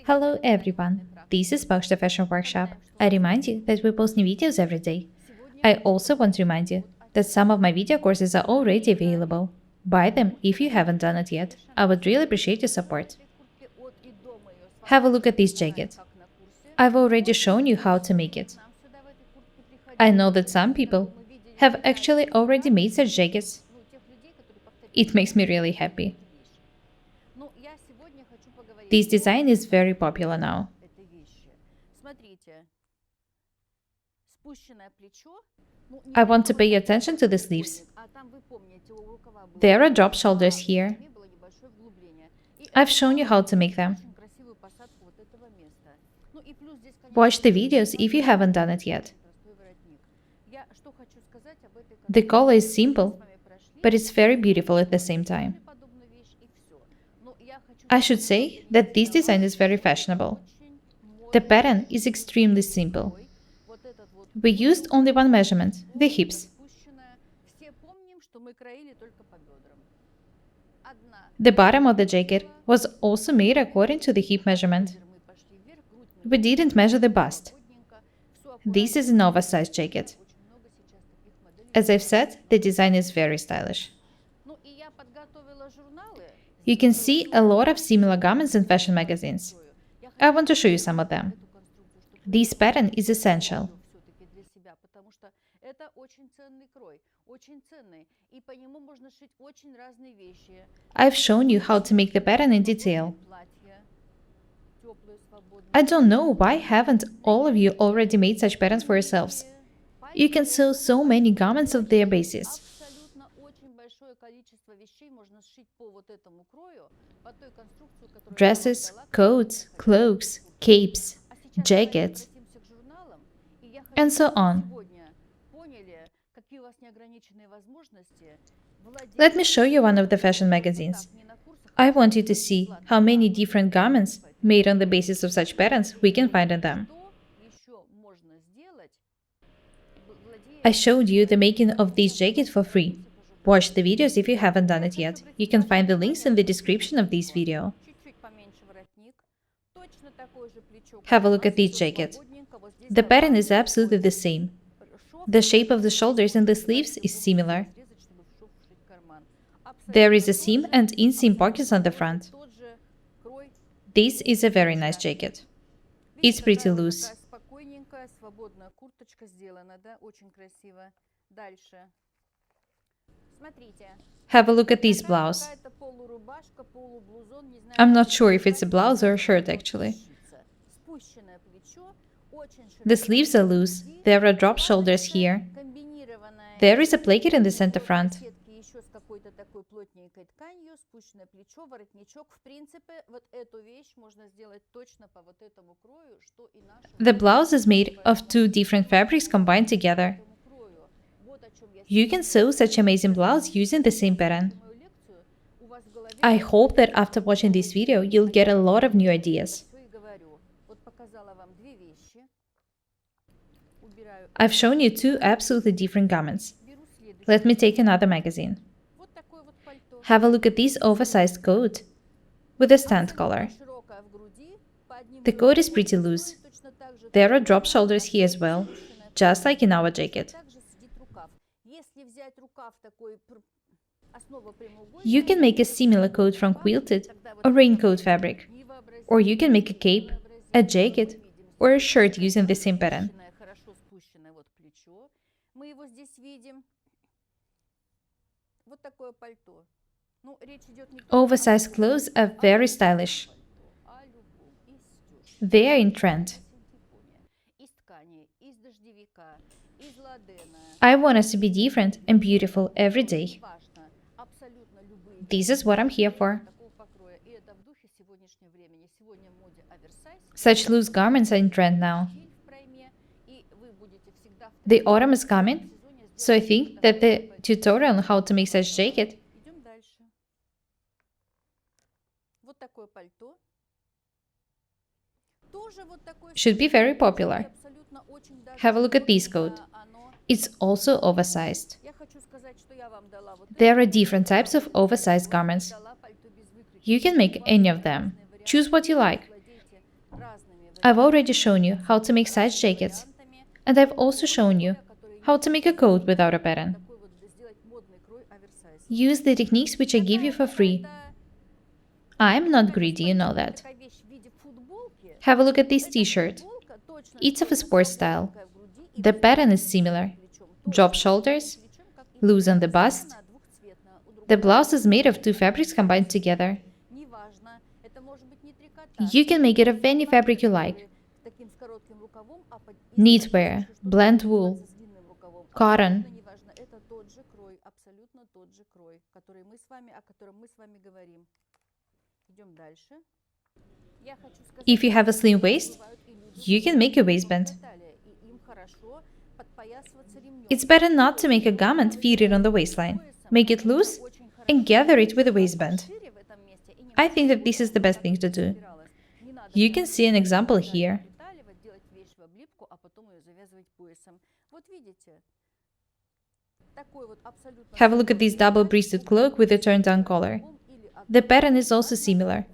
Hello everyone, this is Paukshte Fashion Workshop. I remind you that we post new videos every day. I also want to remind you that some of my video courses are already available. Buy them if you haven't done it yet. I would really appreciate your support. Have a look at this jacket. I've already shown you how to make it. I know that some people have actually already made such jackets. It makes me really happy. This design is very popular now. I want to pay attention to the sleeves. There are drop shoulders here. I've shown you how to make them. Watch the videos if you haven't done it yet. The collar is simple, but it's very beautiful at the same time. I should say that this design is very fashionable. The pattern is extremely simple. We used only one measurement, the hips. The bottom of the jacket was also made according to the hip measurement. We didn't measure the bust. This is an oversized jacket. As I've said, the design is very stylish. You can see a lot of similar garments in fashion magazines. I want to show you some of them. This pattern is essential. I've shown you how to make the pattern in detail. I don't know why haven't all of you already made such patterns for yourselves. You can sew so many garments of their basis. Dresses, coats, cloaks, capes, jackets, and so on. Let me show you one of the fashion magazines. I want you to see how many different garments made on the basis of such patterns we can find in them. I showed you the making of this jacket for free. Watch the videos if you haven't done it yet. You can find the links in the description of this video. Have a look at this jacket. The pattern is absolutely the same. The shape of the shoulders and the sleeves is similar. There is a seam and inseam pockets on the front. This is a very nice jacket. It's pretty loose. Have a look at this blouse. I'm not sure if it's a blouse or a shirt actually. The sleeves are loose. There are drop shoulders here. There is a placket in the center front. The blouse is made of two different fabrics combined together. You can sew such amazing blouse using the same pattern. I hope that after watching this video, you'll get a lot of new ideas. I've shown you two absolutely different garments. Let me take another magazine. Have a look at this oversized coat with a stand collar. The coat is pretty loose. There are drop shoulders here as well, just like in our jacket. You can make a similar coat from quilted or raincoat fabric, or you can make a cape, a jacket, or a shirt using the same pattern. Oversized clothes are very stylish. They are in trend. I want us to be different and beautiful every day. This is what I'm here for. Such loose garments are in trend now. The autumn is coming, so I think that the tutorial on how to make such jacket should be very popular. Have a look at this coat. It's also oversized. There are different types of oversized garments. You can make any of them. Choose what you like. I've already shown you how to make side jackets, and I've also shown you how to make a coat without a pattern. Use the techniques which I give you for free. I'm not greedy, you know that. Have a look at this t-shirt. It's of a sports style. The pattern is similar. Drop shoulders, loose on the bust. The blouse is made of two fabrics combined together. You can make it of any fabric you like. Knitwear, blend wool, cotton. If you have a slim waist, you can make a waistband. It's better not to make a garment fitted on the waistline. Make it loose and gather it with a waistband. I think that this is the best thing to do. You can see an example here. Have a look at this double-breasted cloak with a turned-down collar. The pattern is also similar.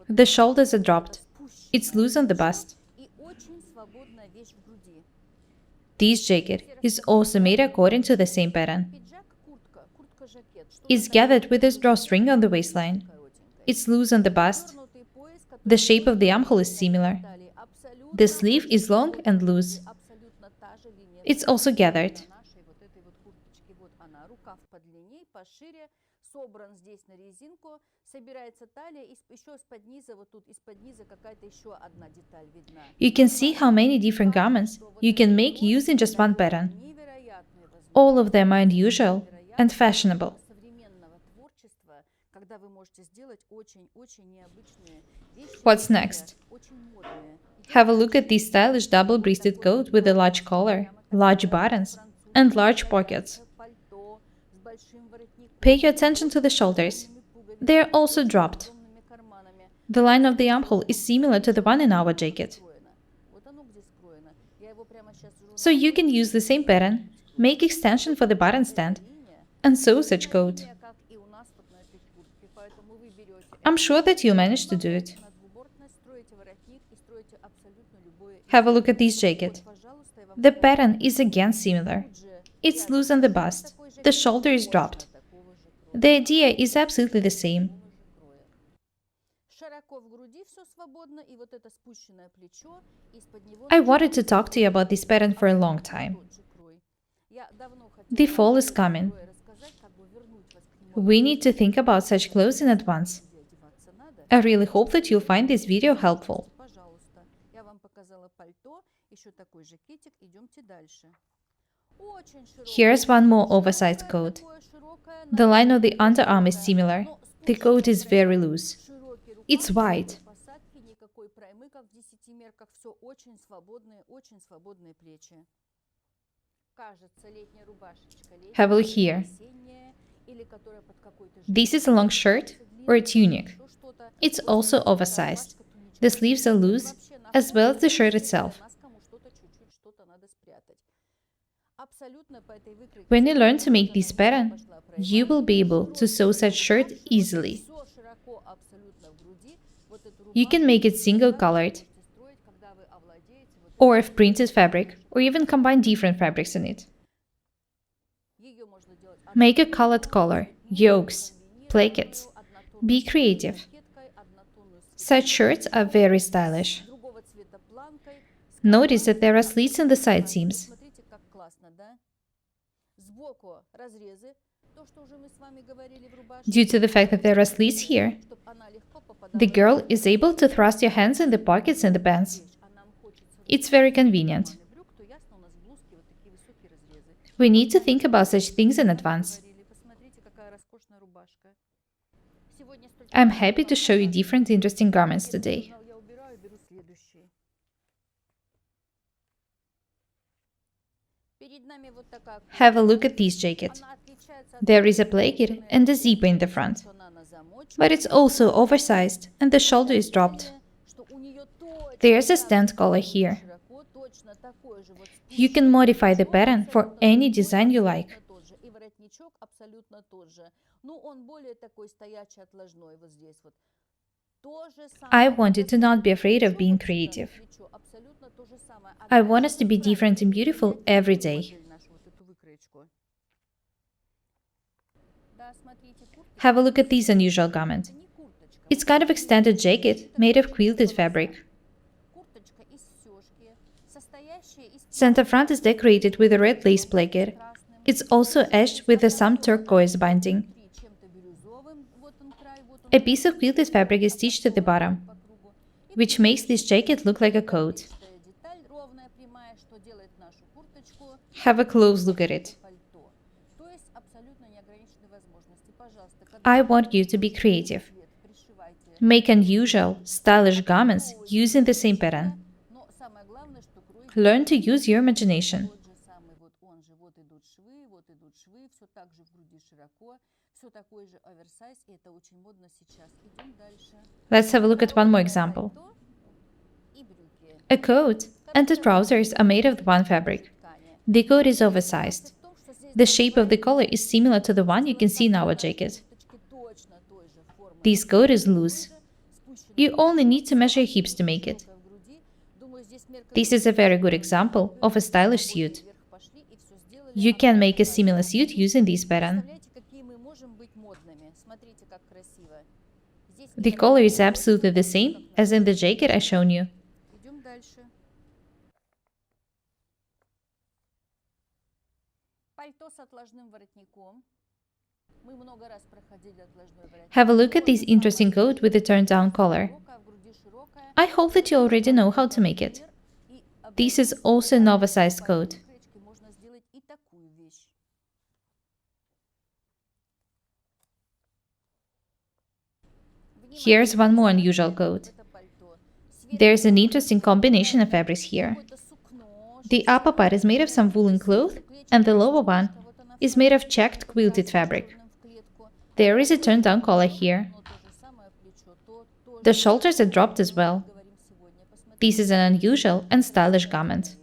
The shoulders are dropped. It's loose on the bust. This jacket is also made according to the same pattern. It's gathered with a drawstring on the waistline. It's loose on the bust. The shape of the armhole is similar. The sleeve is long and loose. It's also gathered. You can see how many different garments you can make using just one pattern. All of them are unusual and fashionable. What's next? Have a look at this stylish double-breasted coat with a large collar, large buttons, and large pockets. Pay attention to the shoulders. They are also dropped. The line of the armhole is similar to the one in our jacket. So you can use the same pattern, make extension for the button stand, and sew such coat. I'm sure that you'll manage to do it. Have a look at this jacket. The pattern is again similar. It's loose on the bust. The shoulder is dropped. The idea is absolutely the same. I wanted to talk to you about this pattern for a long time. The fall is coming. We need to think about such clothes in advance. I really hope that you'll find this video helpful. Here's one more oversized coat. The line of the underarm is similar. The coat is very loose. It's wide. Have a look here. This is a long shirt or a tunic. It's also oversized. The sleeves are loose, as well as the shirt itself. When you learn to make this pattern, you will be able to sew such shirt easily. You can make it single-colored, or of printed fabric, or even combine different fabrics in it. Make a colored collar, yokes, plackets. Be creative. Such shirts are very stylish. Notice that there are slits in the side seams. Due to the fact that there are slits here, the girl is able to thrust your hands in the pockets in the pants. It's very convenient. We need to think about such things in advance. I'm happy to show you different interesting garments today. Have a look at this jacket. There is a placket and a zipper in the front. But it's also oversized and the shoulder is dropped. There's a stand collar here. You can modify the pattern for any design you like. I want you to not be afraid of being creative. I want us to be different and beautiful every day. Have a look at this unusual garment. It's kind of extended jacket made of quilted fabric. Center front is decorated with a red lace placket. It's also edged with some turquoise binding. A piece of quilted fabric is stitched at the bottom, which makes this jacket look like a coat. Have a close look at it. I want you to be creative. Make unusual, stylish garments using the same pattern. Learn to use your imagination. Let's have a look at one more example. A coat and the trousers are made of one fabric. The coat is oversized. The shape of the collar is similar to the one you can see in our jacket. This coat is loose. You only need to measure your hips to make it. This is a very good example of a stylish suit. You can make a similar suit using this pattern. The collar is absolutely the same as in the jacket I shown you. Have a look at this interesting coat with a turned-down collar. I hope that you already know how to make it. This is also an oversized coat. Here's one more unusual coat. There's an interesting combination of fabrics here. The upper part is made of some woolen cloth, and the lower one is made of checked quilted fabric. There is a turned-down collar here. The shoulders are dropped as well. This is an unusual and stylish garment.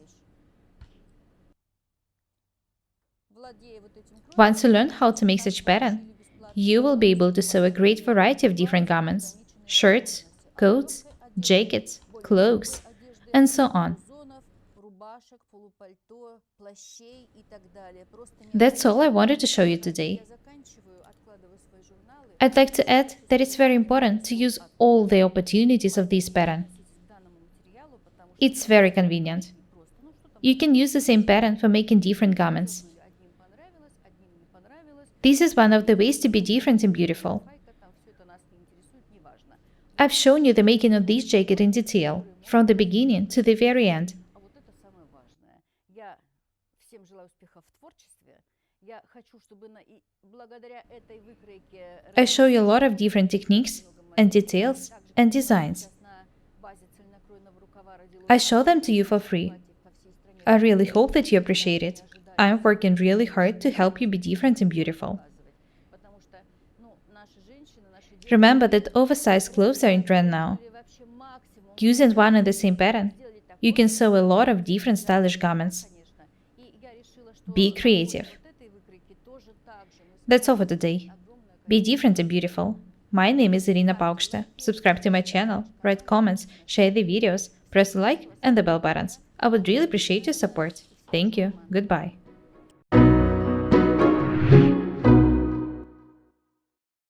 Once you learn how to make such pattern, you will be able to sew a great variety of different garments: shirts, coats, jackets, cloaks, and so on. That's all I wanted to show you today. I'd like to add that it's very important to use all the opportunities of this pattern. It's very convenient. You can use the same pattern for making different garments. This is one of the ways to be different and beautiful. I've shown you the making of this jacket in detail, from the beginning to the very end. I show you a lot of different techniques and details and designs. I show them to you for free. I really hope that you appreciate it. I'm working really hard to help you be different and beautiful. Remember that oversized clothes are in trend now. Using one and the same pattern, you can sew a lot of different stylish garments. Be creative. That's all for today. Be different and beautiful. My name is Irina Paukshte. Subscribe to my channel, write comments, share the videos, press the like and the bell buttons. I would really appreciate your support. Thank you. Goodbye.